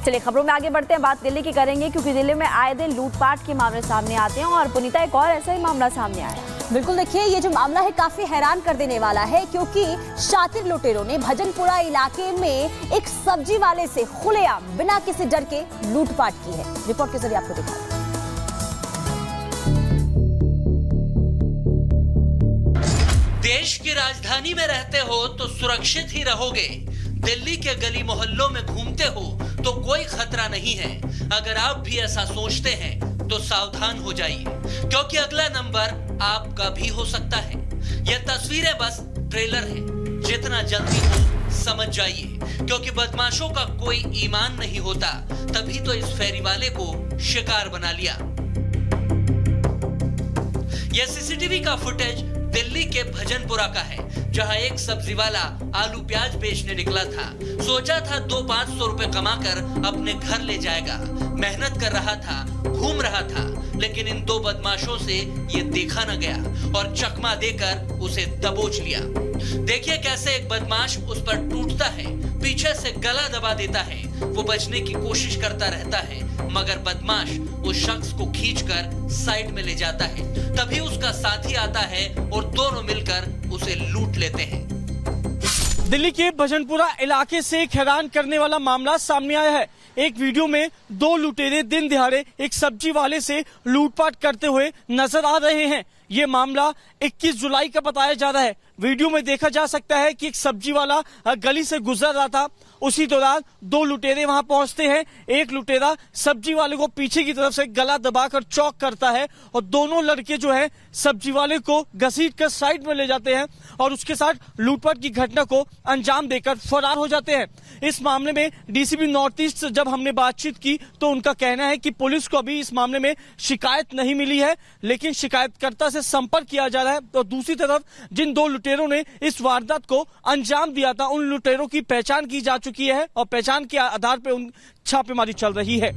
चलिए खबरों में आगे बढ़ते हैं, बात दिल्ली की करेंगे क्योंकि दिल्ली में आए दिन लूटपाट के मामले सामने आते हैं और पुनीता एक और ऐसा ही मामला सामने आया। बिल्कुल, देखिए ये जो मामला है काफी हैरान कर देने वाला है क्योंकि शातिर लुटेरों ने भजनपुरा इलाके में एक सब्जी वाले से खुलेआम बिना किसी डर के लूटपाट की है। रिपोर्ट के जरिए आपको दिखाएं। देश की राजधानी में रहते हो तो सुरक्षित ही रहोगे। दिल्ली के गली मोहल्लों में घूमते हो तो कोई खतरा नहीं है। अगर आप भी ऐसा सोचते हैं तो सावधान हो जाइए क्योंकि अगला नंबर आपका भी हो सकता है। यह तस्वीरें बस ट्रेलर है, जितना जल्दी हो समझ जाइए क्योंकि बदमाशों का कोई ईमान नहीं होता, तभी तो इस फेरी वाले को शिकार बना लिया। यह सीसीटीवी का फुटेज दिल्ली के भजनपुरा का है जहां एक सब्जी वाला आलू प्याज बेचने निकला था। सोचा था 200-500 रुपए कमाकर अपने घर ले जाएगा। मेहनत कर रहा था, घूम रहा था, लेकिन इन दो बदमाशों से ये देखा न गया और चकमा देकर उसे दबोच लिया। देखिए कैसे एक बदमाश उस पर टूटता है, पीछे से गला दबा देता है। वो बचने की कोशिश करता रहता है मगर बदमाश उस शख्स को खींचकर साइड में ले जाता है। तभी उसका साथी आता है और दोनों मिलकर उसे लूट लेते हैं। दिल्ली के भजनपुरा इलाके से एक हैरान करने वाला मामला सामने आया है। एक वीडियो में दो लुटेरे दिन दिहाड़े एक सब्जी वाले से लूटपाट करते हुए नजर आ रहे हैं। ये मामला 21 जुलाई का बताया जा रहा है। वीडियो में देखा जा सकता है कि एक सब्जी वाला गली से गुजर रहा था। उसी दौरान दो लुटेरे वहां पहुंचते हैं। एक लुटेरा सब्जी वाले को पीछे की तरफ से गला दबाकर चौक करता है और दोनों लड़के जो है सब्जी वाले को घसीटकर साइड में ले जाते हैं और उसके साथ लूटपाट की घटना को अंजाम देकर फरार हो जाते हैं। इस मामले में डीसीपी नॉर्थ ईस्ट से जब हमने बातचीत की तो उनका कहना है कि पुलिस को अभी इस मामले में शिकायत नहीं मिली है, लेकिन शिकायतकर्ता से संपर्क किया जा रहा है। और दूसरी तरफ जिन दो लुटेरों ने इस वारदात को अंजाम दिया था उन लुटेरों की पहचान की जा चुकी है और पहचान के आधार पर उन छापेमारी चल रही है।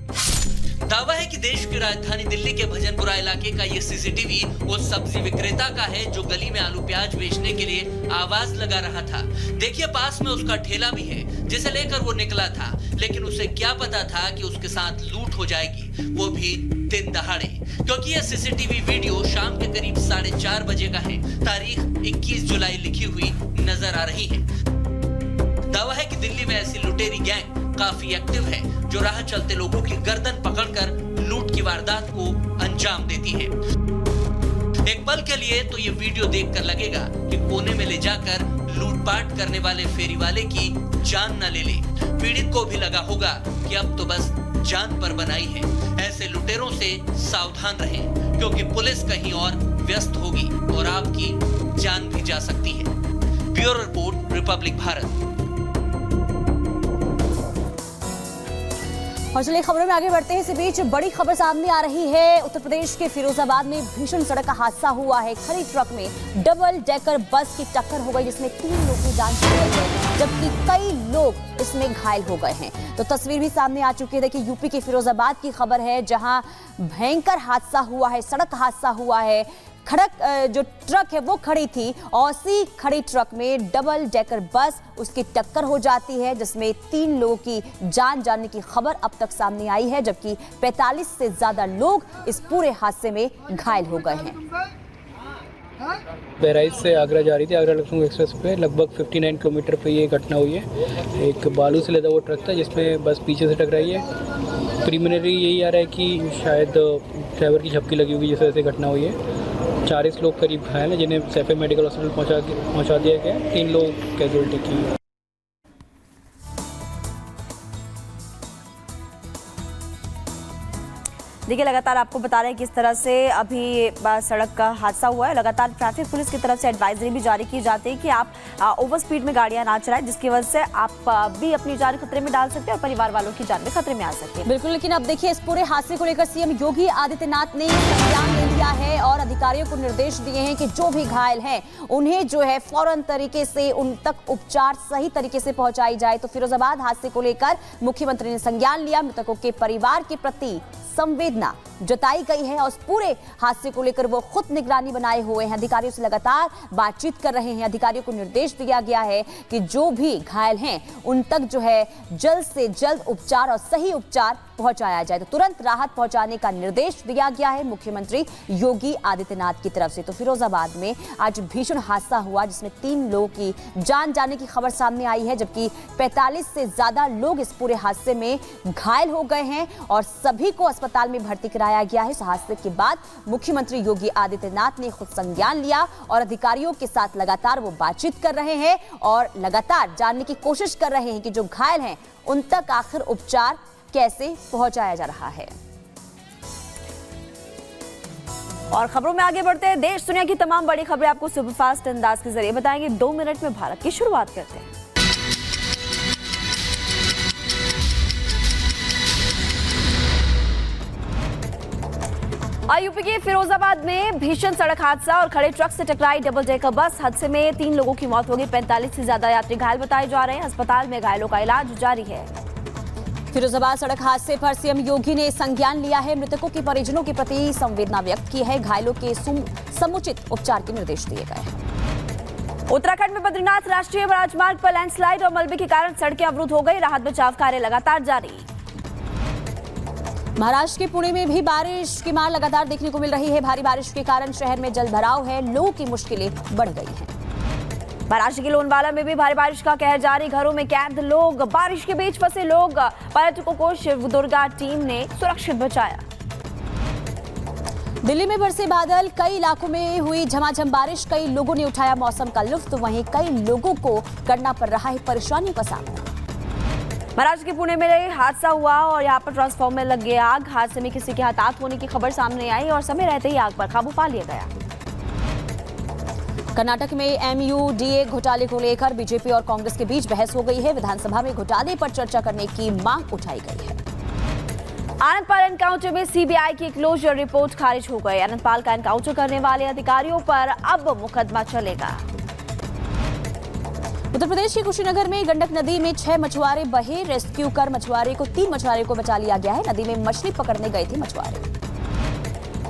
दावा है कि देश की राजधानी दिल्ली के भजनपुरा इलाके का ये सीसीटीवी उस सब्जी विक्रेता का है जो गली में आलू प्याज बेचने के लिए आवाज लगा रहा था। देखिए पास में उसका ठेला भी है जिसे लेकर वो निकला था, लेकिन उसे क्या पता था कि उसके साथ लूट हो जाएगी, वो भी दिन दहाड़े। क्योंकि यह सीसीटीवी वीडियो शाम के करीब 4:30 बजे का है। तारीख 21 जुलाई लिखी हुई नजर आ रही है। दावा है कि दिल्ली में ऐसी लुटेरी गैंग काफी एक्टिव है जो राह चलते लोगों की गर्दन पकड़कर लूट की वारदात को अंजाम देती है। एक पल के लिए तो ये वीडियो देखकर लगेगा कि कोने में ले जाकर लूटपाट करने वाले फेरी वाले की जान न ले ले। पीड़ित को भी लगा होगा कि अब तो बस जान पर बनाई है। ऐसे लुटेरों से सावधान रहें क्योंकि पुलिस कहीं और व्यस्त होगी और आपकी जान भी जा सकती है। Bureau report, Republic Bharat. और चलिए खबरों में आगे बढ़ते हैं। इसी बीच बड़ी खबर सामने आ रही है। उत्तर प्रदेश के फिरोजाबाद में भीषण सड़क का हादसा हुआ है। खड़ी ट्रक में डबल डेकर बस की टक्कर हो गई जिसमें 3 लोगों की जान चली गई है जबकि कई लोग इसमें घायल हो गए हैं। तो तस्वीर भी सामने आ चुकी है। देखिए यूपी के फिरोजाबाद की खबर है जहां भयंकर हादसा हुआ है, सड़क हादसा हुआ है। जो ट्रक है वो खड़ी थी और उसी खड़ी ट्रक में डबल डेकर बस उसकी टक्कर हो जाती है जिसमें 3 लोगों की जान जाने की खबर अब तक सामने आई है जबकि 45 से ज्यादा लोग इस पूरे हादसे में घायल हो गए हैं। बहराइच से आगरा जा रही थी, आगरा लखनऊ एक्सप्रेस पे लगभग 59 किलोमीटर पे ये घटना हुई है। एक बालू से लदा हुआ ट्रक था जिसमें बस पीछे से टकराई है। प्रीलिमिनरी यही आ रहा है कि शायद ड्राइवर की झपकी लगी हुई जिस वजह से घटना हुई है। 40 लोग करीब घायल हैं जिन्हें सैफे मेडिकल हॉस्पिटल पहुंचा दिया गया है। 3 लोग कैजुअल्टी की। देखिए लगातार आपको बता रहे हैं किस तरह से अभी सड़क का हादसा हुआ है। लगातार ट्रैफिक पुलिस की तरफ से एडवाइजरी भी जारी की जाती है कि आप ओवर स्पीड में गाड़ियां ना चलाएं जिसकी वजह से आप भी अपनी जान खतरे में डाल सकते हैं और परिवार वालों की जान भी खतरे में आ सकती है। बिल्कुल, लेकिन अब देखिए इस पूरे हादसे को लेकर सीएम योगी आदित्यनाथ ने संज्ञान ले लिया है और अधिकारियों को निर्देश दिए हैं कि जो भी घायल हैं उन्हें जो है फौरन तरीके से उन तक उपचार सही तरीके से पहुंचाई जाए। तो फिरोजाबाद हादसे को लेकर मुख्यमंत्री ने संज्ञान लिया। मृतकों के परिवार के प्रति संवेदना जताई गई है और इस पूरे हादसे को लेकर वो खुद निगरानी बनाए हुए हैं। अधिकारियों से लगातार बातचीत कर रहे हैं। अधिकारियों को निर्देश दिया गया है कि जो भी घायल हैं उन तक जो है जल्द से जल्द उपचार और सही उपचार पहुंचाया जाए। तो तुरंत राहत पहुंचाने का निर्देश दिया गया है मुख्यमंत्री योगी आदित्यनाथ की तरफ से। तो फिरोजाबाद में आज भीषण हादसा हुआ जिसमें 3 लोगों की जान जाने की खबर सामने आई है, जबकि 45 से ज्यादा लोग इस पूरे हादसे में घायल हो गए हैं और सभी को अस्पताल में भर्ती कराया गया है। इस हादसे के बाद मुख्यमंत्री योगी आदित्यनाथ ने खुद संज्ञान लिया और अधिकारियों के साथ लगातार वो बातचीत कर रहे हैं और लगातार जानने की कोशिश कर रहे हैं कि जो घायल हैं उन तक आखिर उपचार कैसे पहुंचाया जा रहा है। और खबरों में आगे बढ़ते हैं। देश दुनिया की तमाम बड़ी खबरें आपको सुपरफास्ट अंदाज के जरिए बताएंगे। 2 मिनट में भारत की शुरुआत करते हैं। यूपी के फिरोजाबाद में भीषण सड़क हादसा और खड़े ट्रक से टकराई डबल डेकर बस। हादसे में 3 लोगों की मौत हो गई। 45 से ज्यादा यात्री घायल बताए जा रहे हैं। अस्पताल में घायलों का इलाज जारी है। फिरोजाबाद सड़क हादसे पर सीएम योगी ने संज्ञान लिया है। मृतकों के परिजनों के प्रति संवेदना व्यक्त की है। घायलों के समुचित उपचार के निर्देश दिए गए हैं। उत्तराखंड में बद्रीनाथ राष्ट्रीय राजमार्ग पर लैंडस्लाइड और मलबे के कारण सड़कें अवरुद्ध हो गई। राहत बचाव कार्य लगातार जारी। महाराष्ट्र के पुणे में भी बारिश की मार लगातार देखने को मिल रही है। भारी बारिश के कारण शहर में जलभराव है। लोगों की मुश्किलें बढ़ गई हैं। महाराष्ट्र के लोनावाला में भी भारी बारिश का कहर जारी। घरों में कैद लोग, बारिश के बीच फंसे लोग, पर्यटकों को शिव दुर्गा टीम ने सुरक्षित बचाया। दिल्ली में बरसे बादल, कई इलाकों में हुई झमाझम बारिश। कई लोगों ने उठाया मौसम का लुत्फ, वहीं कई लोगों को करना पड़ रहा है परेशानियों का सामना। महाराष्ट्र के पुणे में हादसा हुआ और यहाँ पर ट्रांसफार्मर लग गई आग। हादसे में किसी के हताहत होने की खबर सामने आई और समय रहते ही आग पर काबू पा लिया गया। कर्नाटक में MUDA घोटाले को लेकर बीजेपी और कांग्रेस के बीच बहस हो गई है। विधानसभा में घोटाले पर चर्चा करने की मांग उठाई गई है। आनंदपाल एनकाउंटर में CBI की क्लोजर रिपोर्ट खारिज हो गई। आनंदपाल का एनकाउंटर करने वाले अधिकारियों पर अब मुकदमा चलेगा। उत्तर प्रदेश के कुशीनगर में गंडक नदी में 6 मछुआरे बहे। रेस्क्यू कर 3 मछुआरे को बचा लिया गया है। नदी में मछली पकड़ने गए थे मछुआरे।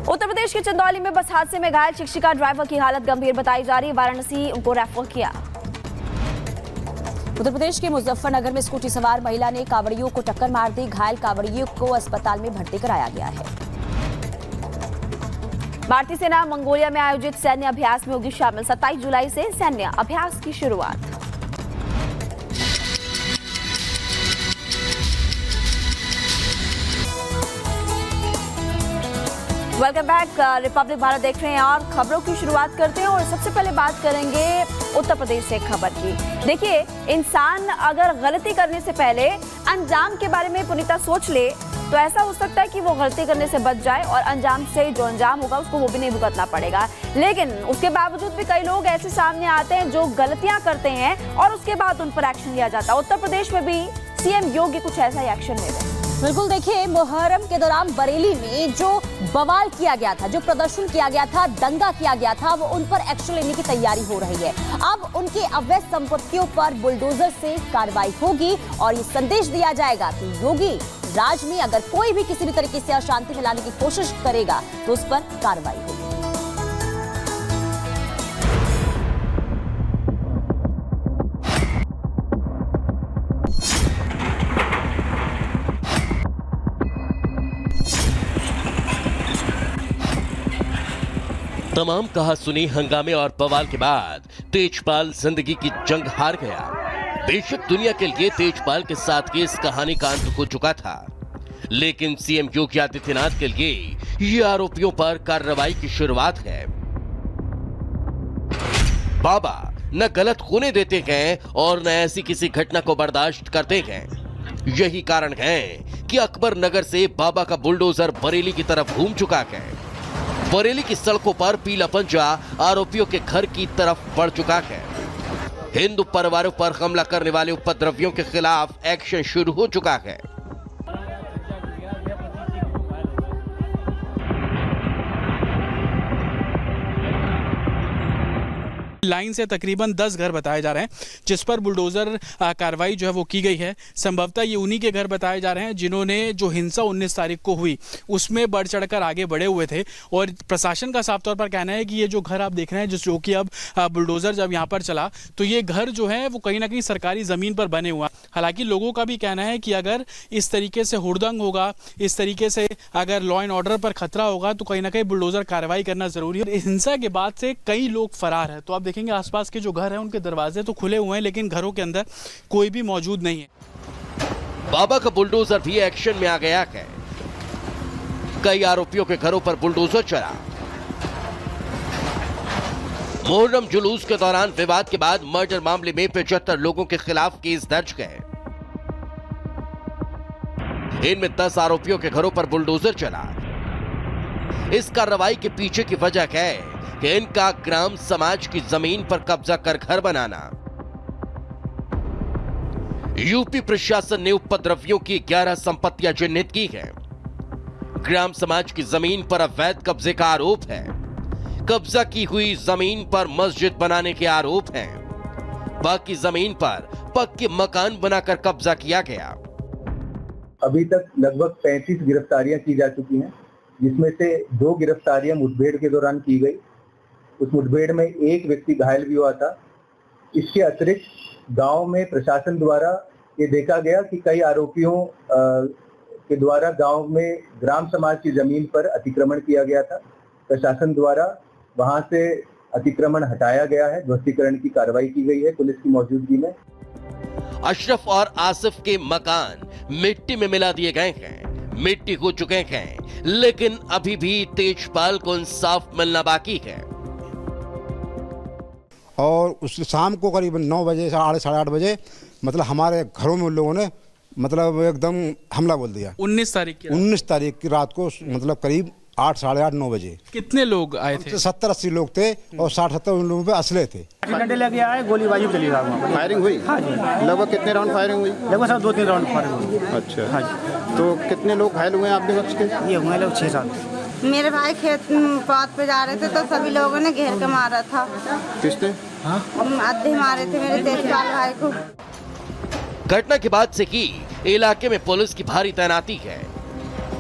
उत्तर प्रदेश के चंदौली में बस हादसे में घायल शिक्षिका ड्राइवर की हालत गंभीर बताई जा रही। वाराणसी उनको रेफर किया। उत्तर प्रदेश के मुजफ्फरनगर में स्कूटी सवार महिला ने कांवड़ियों को टक्कर मार दी। घायल कांवड़ियों को अस्पताल में भर्ती कराया गया है। भारतीय सेना मंगोलिया में आयोजित सैन्य अभ्यास में होगी शामिल। 27 जुलाई से सैन्य अभ्यास की शुरुआत। Welcome back. रिपब्लिक भारत देख रहे हैं और खबरों की शुरुआत करते हैं और सबसे पहले बात करेंगे उत्तर प्रदेश से खबर की। देखिए, इंसान अगर गलती करने से पहले अंजाम के बारे में पुनीता सोच ले तो ऐसा हो सकता है कि वो गलती करने से बच जाए और अंजाम से जो अंजाम होगा उसको वो भी नहीं भुगतना पड़ेगा। लेकिन उसके बावजूद भी कई लोग ऐसे सामने आते हैं जो गलतियां करते हैं और उसके बाद उन पर एक्शन लिया जाता है। उत्तर प्रदेश में भी सीएम योगी कुछ ऐसा ही एक्शन ले रहे हैं। बिल्कुल, देखिए, मुहर्रम के दौरान बरेली में जो बवाल किया गया था, जो प्रदर्शन किया गया था, दंगा किया गया था, वो उन पर एक्शन लेने की तैयारी हो रही है। अब उनकी अवैध संपत्तियों पर बुलडोजर से कार्रवाई होगी और ये संदेश दिया जाएगा कि योगी राज में अगर कोई भी किसी भी तरीके से अशांति फैलाने की कोशिश करेगा तो उस पर कार्रवाई होगी। तमाम कहा सुनी हंगामे और बवाल के बाद तेजपाल जिंदगी की जंग हार गया। बेशक दुनिया के लिए तेजपाल के साथ की इस कहानी का अंत हो चुका था, लेकिन सीएम योगी आदित्यनाथ के लिए ये आरोपियों पर कार्रवाई की शुरुआत है। बाबा न गलत होने देते हैं और न ऐसी किसी घटना को बर्दाश्त करते हैं। यही कारण है कि अकबर नगर से बाबा का बुलडोजर बरेली की तरफ घूम चुका है। बरेली की सड़कों पर पीला पंजा आरोपियों के घर की तरफ बढ़ चुका है। हिंदू परिवारों पर हमला करने वाले उपद्रवियों के खिलाफ एक्शन शुरू हो चुका है। लाइन से तकरीबन 10 घर बताए जा रहे हैं जिस पर बुलडोजर कार्रवाई जो है वो की गई है। संभवतः ये उन्हीं के घर बताए जा रहे हैं जिन्होंने जो हिंसा 19 तारीख को हुई उसमें बढ़ चढ़कर आगे बढ़े हुए थे। और प्रशासन का साफ तौर पर कहना है कि ये जो घर आप देख रहे हैं जो कि अब बुलडोजर जब यहाँ पर चला तो ये घर जो है वो कहीं ना कहीं सरकारी ज़मीन पर बने हुआ। हालांकि लोगों का भी कहना है कि अगर इस तरीके से हुड़दंग होगा, इस तरीके से अगर लॉ एंड ऑर्डर पर खतरा होगा तो कहीं ना कहीं बुलडोजर कार्रवाई करना जरूरी है। हिंसा के बाद से कई लोग फरार हैं। तो आप देखेंगे आसपास के जो घर हैं उनके दरवाजे तो खुले हुए हैं लेकिन घरों के अंदर कोई भी मौजूद नहीं है। बाबा का बुलडोजर भी एक्शन में आ गया है। कई आरोपियों के घरों पर बुलडोजर चला। मुहर्रम जुलूस के दौरान विवाद के बाद मर्डर मामले में 75 लोगों के खिलाफ केस दर्ज है। इनमें 10 आरोपियों के घरों पर बुलडोजर चला। इस कार्रवाई के पीछे की वजह है कि इनका ग्राम समाज की जमीन पर कब्जा कर घर बनाना। यूपी प्रशासन ने उपद्रवियों की 11 संपत्तियां चिन्हित की है। ग्राम समाज की जमीन पर अवैध कब्जे का आरोप है। कब्जा की हुई जमीन पर मस्जिद बनाने के आरोप हैं। बाकी जमीन पर पक्के मकान बनाकर कब्जा किया गया। अभी तक लगभग 35 गिरफ्तारियां की जा चुकी हैं, जिसमें से 2 गिरफ्तारियां मुठभेड़ के दौरान की गई। उस मुठभेड़ में एक व्यक्ति घायल भी हुआ था। इसके अतिरिक्त गांव में प्रशासन द्वारा ये देखा गया कि कई आरोपियों के द्वारा गांव में ग्राम समाज की जमीन पर अतिक्रमण किया गया था। प्रशासन द्वारा वहां से अतिक्रमण हटाया गया है, ध्वस्तीकरण की कार्रवाई की गई है पुलिस की मौजूदगी में। अशरफ और आसिफ के मकान मिट्टी में मिला दिए गए हैं, मिट्टी हो चुके हैं, लेकिन अभी भी तेजपाल को इंसाफ मिलना बाकी है। और उस शाम को करीब 9 बजे, साढ़े 8 बजे मतलब हमारे घरों में उन लोगों ने मतलब एकदम हमला बोल दिया। 19 तारीख की रात को मतलब करीब 8, साढ़े 8, 9 बजे। कितने लोग आए थे? 70-80 लोग थे और 60-70 उन लोगों पे असले थे। डंडे लेके आए, गोलीबारी चली रहा। फायरिंग हुई? हाँ जी। लगभग कितने राउंड फायरिंग हुई? लगभग 2-3 राउंड फायरिंग हुई। अच्छा। हाँ जी। तो कितने लोग घायल हुए हैं आपके पक्ष के? ये हुए लोग 6-7। मेरे भाई खेत पात पे जा रहे थे तो सभी लोगों ने घेर के मारा था। किसने? आधे मारे थे मेरे तेजपाल भाई को। घटना के बाद से ही इलाके में पुलिस की भारी तैनाती है।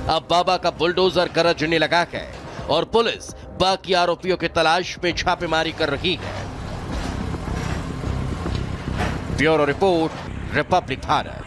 अब बाबा का बुलडोजर गरजने लगा है और पुलिस बाकी आरोपियों की तलाश में छापेमारी कर रही है। Bureau report, Republic Bharat.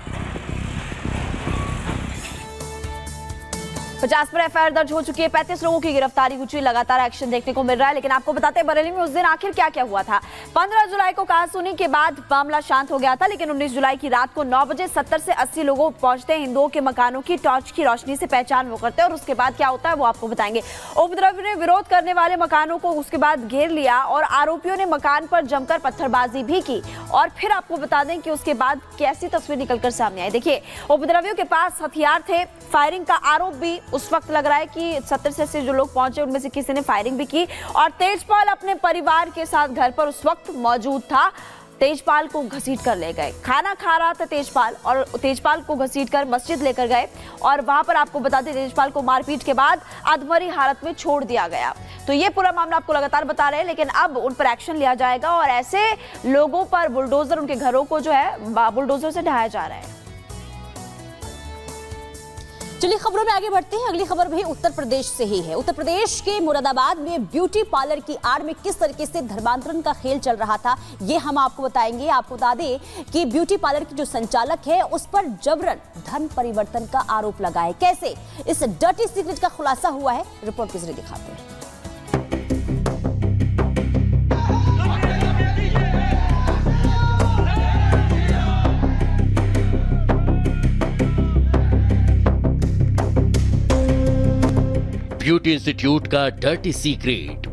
50 पर एफआईआर दर्ज हो चुकी है। 35 लोगों की गिरफ्तारी हो चुकी है। लगातार एक्शन देखने को मिल रहा है। लेकिन आपको बताते हैं बरेली में उस दिन आखिर क्या क्या हुआ था। 15 जुलाई को कहासुनी के बाद मामला शांत हो गया था, लेकिन 19 जुलाई की रात को 9 बजे 70 से 80 लोग पहुंचते हैं। हिंदुओं के मकानों की टॉर्च की रोशनी से पहचान वो करते हैं और उसके बाद क्या होता है वो आपको बताएंगे। उपद्रवी ने विरोध करने वाले मकानों को उसके बाद घेर लिया और आरोपियों ने मकान पर जमकर पत्थरबाजी भी की। और फिर आपको बता दें कि उसके बाद कैसी तस्वीर निकलकर सामने आई। देखिए, उपद्रवियों के पास हथियार थे। फायरिंग का आरोप भी उस वक्त लग रहा है कि 70 से 80 जो लोग पहुंचे उनमें से किसी ने फायरिंग भी की। और तेजपाल अपने परिवार के साथ घर पर उस वक्त मौजूद था। तेजपाल को घसीट कर ले गए। खाना खा रहा था तेजपाल और तेजपाल को घसीट कर मस्जिद लेकर गए और वहां पर आपको बता दें तेजपाल को मारपीट के बाद अधमरी हालत में छोड़ दिया गया। तो ये पूरा मामला आपको लगातार बता रहे हैं, लेकिन अब उन पर एक्शन लिया जाएगा और ऐसे लोगों पर बुलडोजर, उनके घरों को जो है बुलडोजर से ढहाया जा रहा है। चलिए खबरों में आगे बढ़ते हैं। अगली खबर भी उत्तर प्रदेश से ही है। उत्तर प्रदेश के मुरादाबाद में ब्यूटी पार्लर की आड़ में किस तरीके से धर्मांतरण का खेल चल रहा था ये हम आपको बताएंगे। आपको बता दें कि ब्यूटी पार्लर की जो संचालक है उस पर जबरन धर्म परिवर्तन का आरोप लगा है। कैसे इस डर्टी सीक्रेट का खुलासा हुआ है, रिपोर्ट के जरिए दिखाते हैं। ब्यूटी इंस्टीट्यूट का डर्टी सीक्रेट